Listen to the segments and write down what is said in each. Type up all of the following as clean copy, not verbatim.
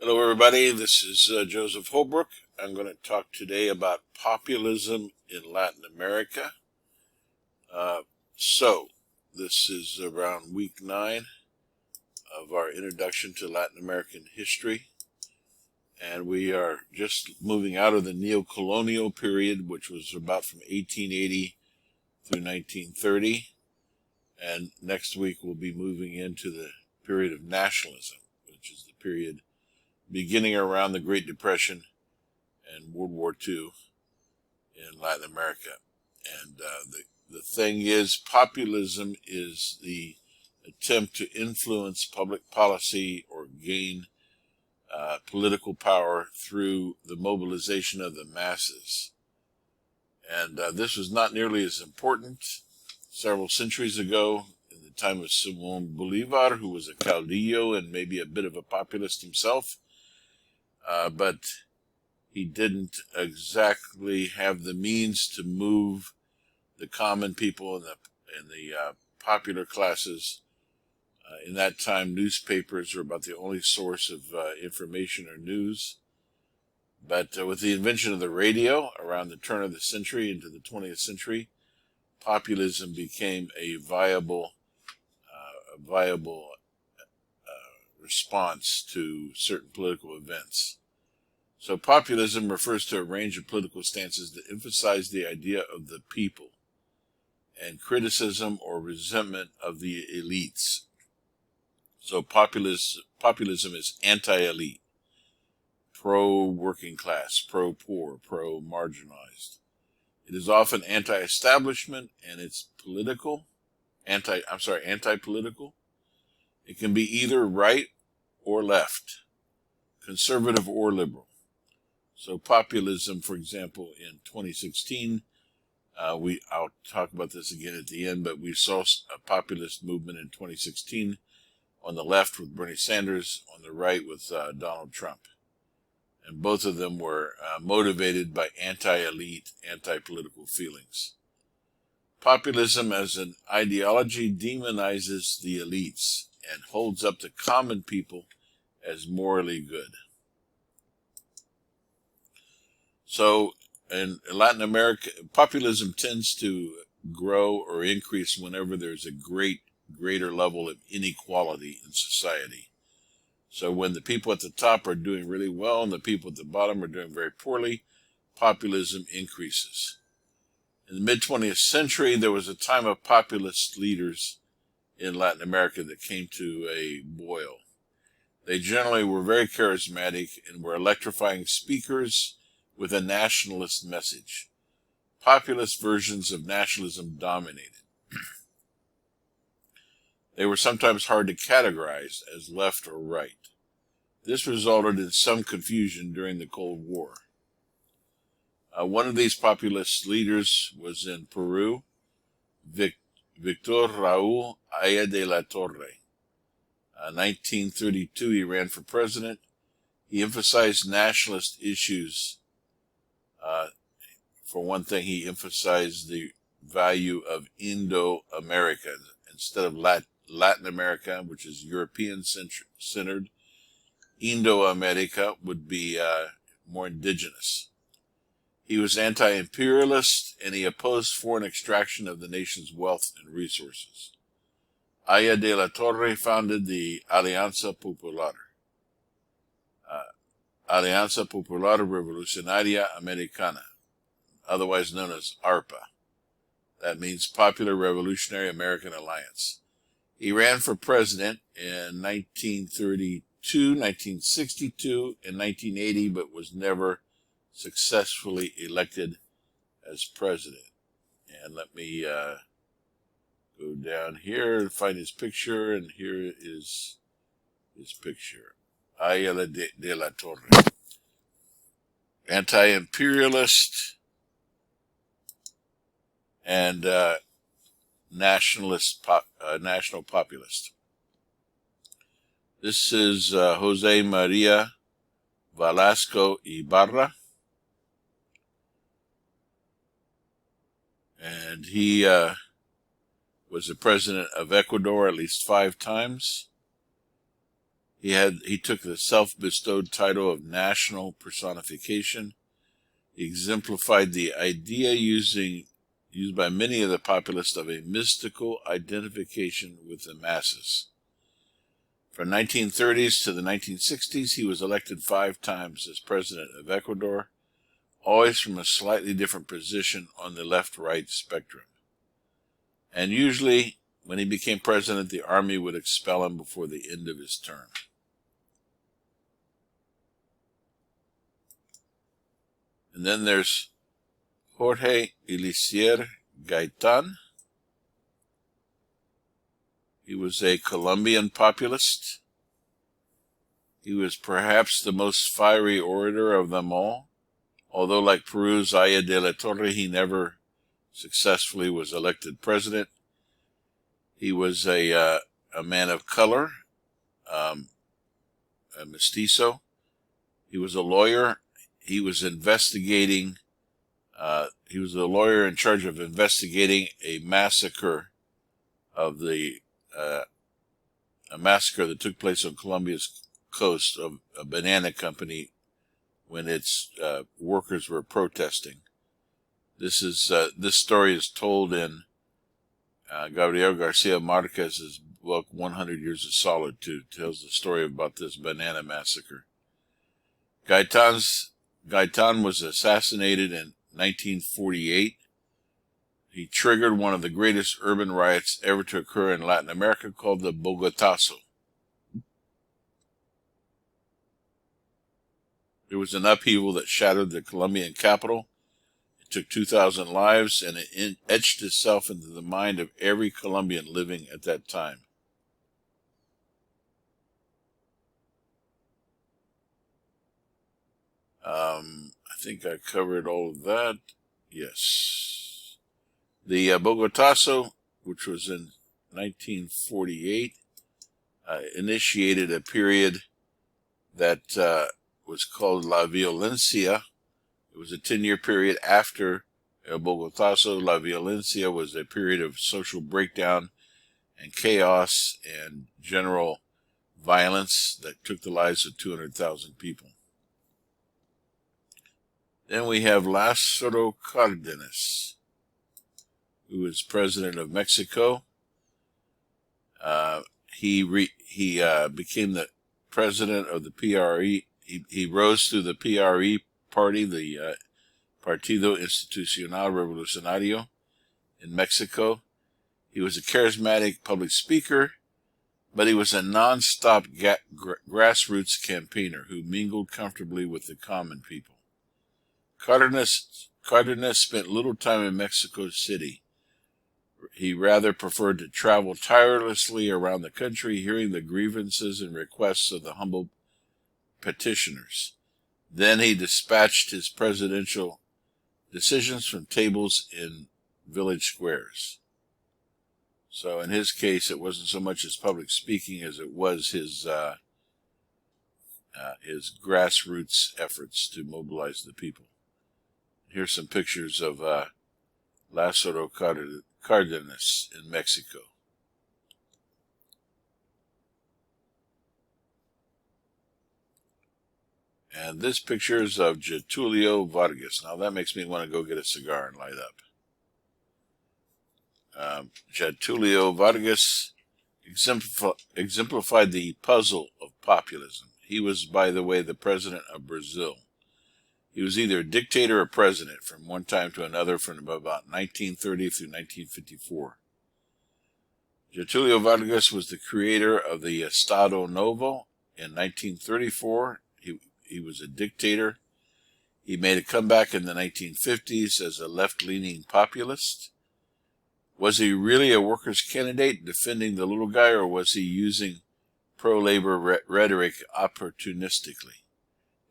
Hello, everybody. This is Joseph Holbrook. I'm going to talk today about populism in Latin America. This is around week 9 of our introduction to Latin American history. And we are just moving out of the neo-colonial period, which was about from 1880 through 1930. And next week we'll be moving into the period of nationalism, which is the period beginning around the Great Depression and World War II in Latin America. And the thing is, populism is the attempt to influence public policy or gain political power through the mobilization of the masses. And this was not nearly as important several centuries ago in the time of Simón Bolívar, who was a caudillo and maybe a bit of a populist himself. But he didn't exactly have the means to move the common people and the popular classes. In that time, newspapers were about the only source of information or news. But with the invention of the radio around the turn of the century into the 20th century, populism became a viable response to certain political events. So populism refers to a range of political stances that emphasize the idea of the people and criticism or resentment of the elites. So populism is anti-elite, pro-working class, pro-poor, pro-marginalized. It is often anti-establishment, and it's anti-political. It can be either right or left, conservative or liberal. So populism, for example, in 2016, I'll talk about this again at the end, but we saw a populist movement in 2016 on the left with Bernie Sanders, on the right with Donald Trump. And both of them were motivated by anti-elite, anti-political feelings. Populism as an ideology demonizes the elites and holds up the common people as morally good. So in Latin America, populism tends to grow or increase whenever there's a greater level of inequality in society. So when the people at the top are doing really well and the people at the bottom are doing very poorly, populism increases. In the mid-20th century, there was a time of populist leaders in Latin America that came to a boil. They generally were very charismatic and were electrifying speakers with a nationalist message. Populist versions of nationalism dominated. They were sometimes hard to categorize as left or right. This resulted in some confusion during the Cold War. One of these populist leaders was in Peru, Victor Raúl Aya de la Torre. 1932, he ran for president. He emphasized nationalist issues. For one thing, he emphasized the value of Indo-America instead of Latin America, which is European-centered. Indo-America would be more indigenous. He was anti-imperialist, and he opposed foreign extraction of the nation's wealth and resources. Aya de la Torre founded the Alianza Popular Revolucionaria Americana, otherwise known as ARPA. That means Popular Revolutionary American Alliance. He ran for president in 1932, 1962, and 1980, but was never successfully elected as president. And let me go down here and find his picture, and here is his picture. Aya de la Torre. Anti-imperialist and national populist. This is Jose Maria Velasco Ibarra. And he was the president of Ecuador at least 5 times. He took the self-bestowed title of national personification. He exemplified the idea used by many of the populists of a mystical identification with the masses. From 1930s to the 1960s, he was elected 5 times as president of Ecuador, always from a slightly different position on the left-right spectrum. And usually, when he became president, the army would expel him before the end of his term. And then there's Jorge Eliezer Gaitan. He was a Colombian populist. He was perhaps the most fiery orator of them all, although like Peru's Aya de la Torre, he never successfully was elected president. He was a man of color, a mestizo. He was a lawyer. He was investigating, he was the lawyer in charge of investigating a massacre a massacre that took place on Colombia's coast of a banana company when its workers were protesting. This story is told in Gabriel Garcia Marquez's book 100 Years of Solitude. Tells the story about this banana massacre. Gaitan was assassinated in 1948. He triggered one of the greatest urban riots ever to occur in Latin America, called the Bogotazo. It was an upheaval that shattered the Colombian capital. It took 2,000 lives, and it etched itself into the mind of every Colombian living at that time. I think I covered all of that. Yes. The Bogotazo, which was in 1948, initiated a period that was called La Violencia. It was a 10-year period after El Bogotazo. La Violencia was a period of social breakdown and chaos and general violence that took the lives of 200,000 people. Then we have Lázaro Cárdenas, who was president of Mexico. He became the president of the PRE. He rose through the PRE party, the Partido Institucional Revolucionario in Mexico. He was a charismatic public speaker, but he was a non-stop grassroots campaigner who mingled comfortably with the common people. Cardenas spent little time in Mexico City. He rather preferred to travel tirelessly around the country, hearing the grievances and requests of the humble petitioners. Then he dispatched his presidential decisions from tables in village squares. So in his case, it wasn't so much his public speaking as it was his grassroots efforts to mobilize the people. Here's some pictures of Lázaro Cárdenas in Mexico. And this picture is of Getulio Vargas. Now that makes me want to go get a cigar and light up. Getulio Vargas exemplified the puzzle of populism. He was, by the way, the president of Brazil. He was either a dictator or president from one time to another from about 1930 through 1954. Getulio Vargas was the creator of the Estado Novo in 1934. He was a dictator. He made a comeback in the 1950s as a left-leaning populist. Was he really a workers' candidate defending the little guy, or was he using pro-labor rhetoric opportunistically?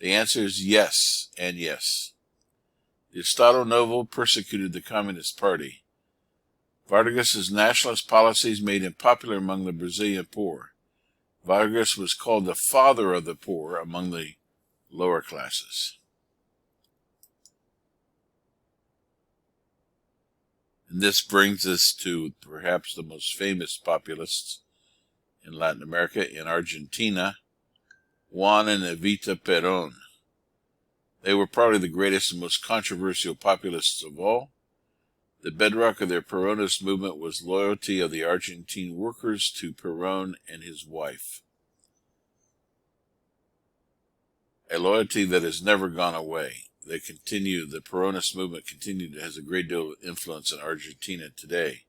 The answer is yes and yes. The Estado Novo persecuted the Communist Party. Vargas's nationalist policies made him popular among the Brazilian poor. Vargas was called the father of the poor among the lower classes. And this brings us to perhaps the most famous populists in Latin America, in Argentina. Juan and Evita Perón. They were probably the greatest and most controversial populists of all. The bedrock of their Peronist movement was loyalty of the Argentine workers to Perón and his wife. A loyalty that has never gone away. The Peronist movement has a great deal of influence in Argentina today.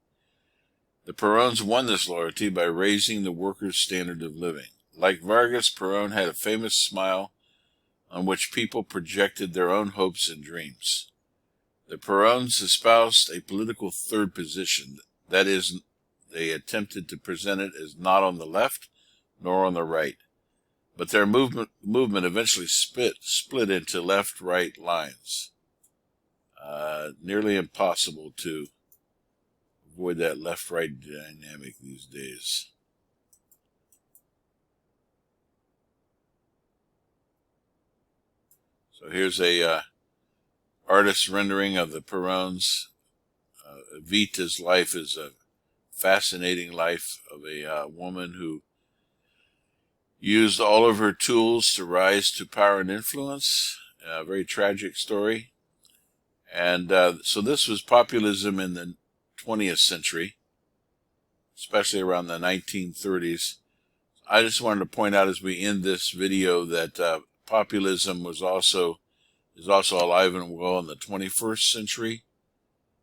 The Peróns won this loyalty by raising the workers' standard of living. Like Vargas, Perón had a famous smile on which people projected their own hopes and dreams. The Peróns espoused a political third position. That is, they attempted to present it as not on the left nor on the right. But their movement eventually split into left-right lines. Nearly impossible to avoid that left-right dynamic these days. So here's a artist's rendering of the Peróns. Evita's life is a fascinating life of a woman who used all of her tools to rise to power and influence. A very tragic story. And so this was populism in the 20th century, especially around the 1930s. I just wanted to point out as we end this video that populism is also alive and well in the 21st century.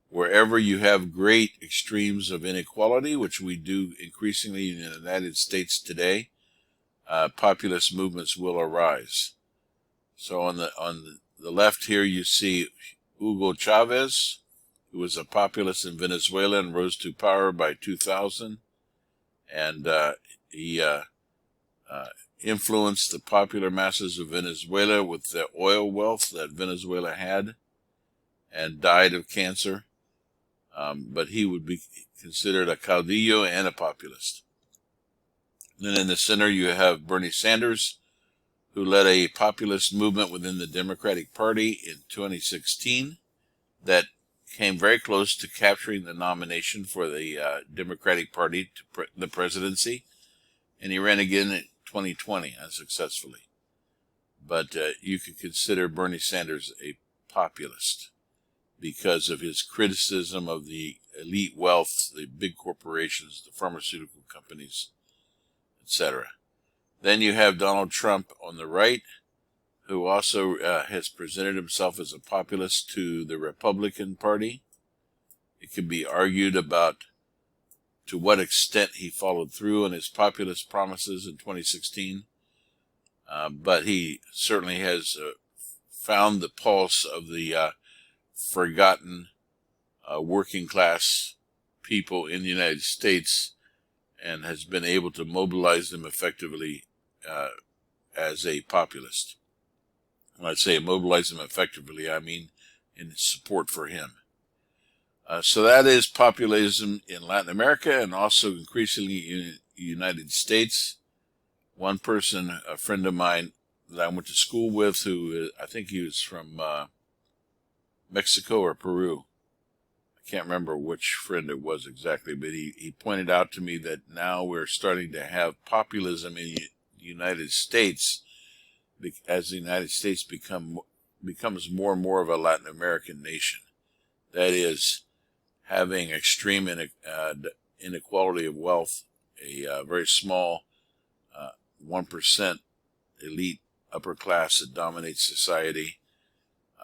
Wherever you have great extremes of inequality, which we do increasingly in the United States today, populist movements will arise. So on the left here you see Hugo Chavez, who was a populist in Venezuela and rose to power by 2000, and he influenced the popular masses of Venezuela with the oil wealth that Venezuela had, and died of cancer. But he would be considered a caudillo and a populist. Then in the center you have Bernie Sanders, who led a populist movement within the Democratic Party in 2016 that came very close to capturing the nomination for the Democratic Party to the presidency, and he ran again in 2020 unsuccessfully. But you could consider Bernie Sanders a populist because of his criticism of the elite wealth, the big corporations, the pharmaceutical companies, etc. Then you have Donald Trump on the right, who also has presented himself as a populist to the Republican Party. It can be argued about to what extent he followed through on his populist promises in 2016, but he certainly has found the pulse of the forgotten working class people in the United States and has been able to mobilize them effectively as a populist. When I say mobilize them effectively, I mean in support for him. So that is populism in Latin America and also increasingly in the United States. One person, a friend of mine that I went to school with, who I think he was from Mexico or Peru. I can't remember which friend it was exactly, but he pointed out to me that now we're starting to have populism in the United States as the United States becomes more and more of a Latin American nation. That is, having extreme inequality of wealth, a very small 1% elite upper class that dominates society.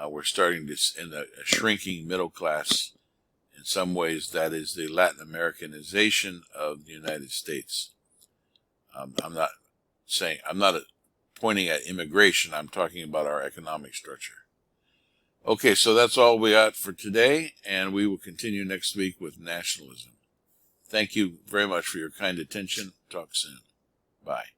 We're starting to, in a shrinking middle class. In some ways, that is the Latin Americanization of the United States. I'm not pointing at immigration. I'm talking about our economic structure. Okay, so that's all we got for today, and we will continue next week with nationalism. Thank you very much for your kind attention. Talk soon. Bye.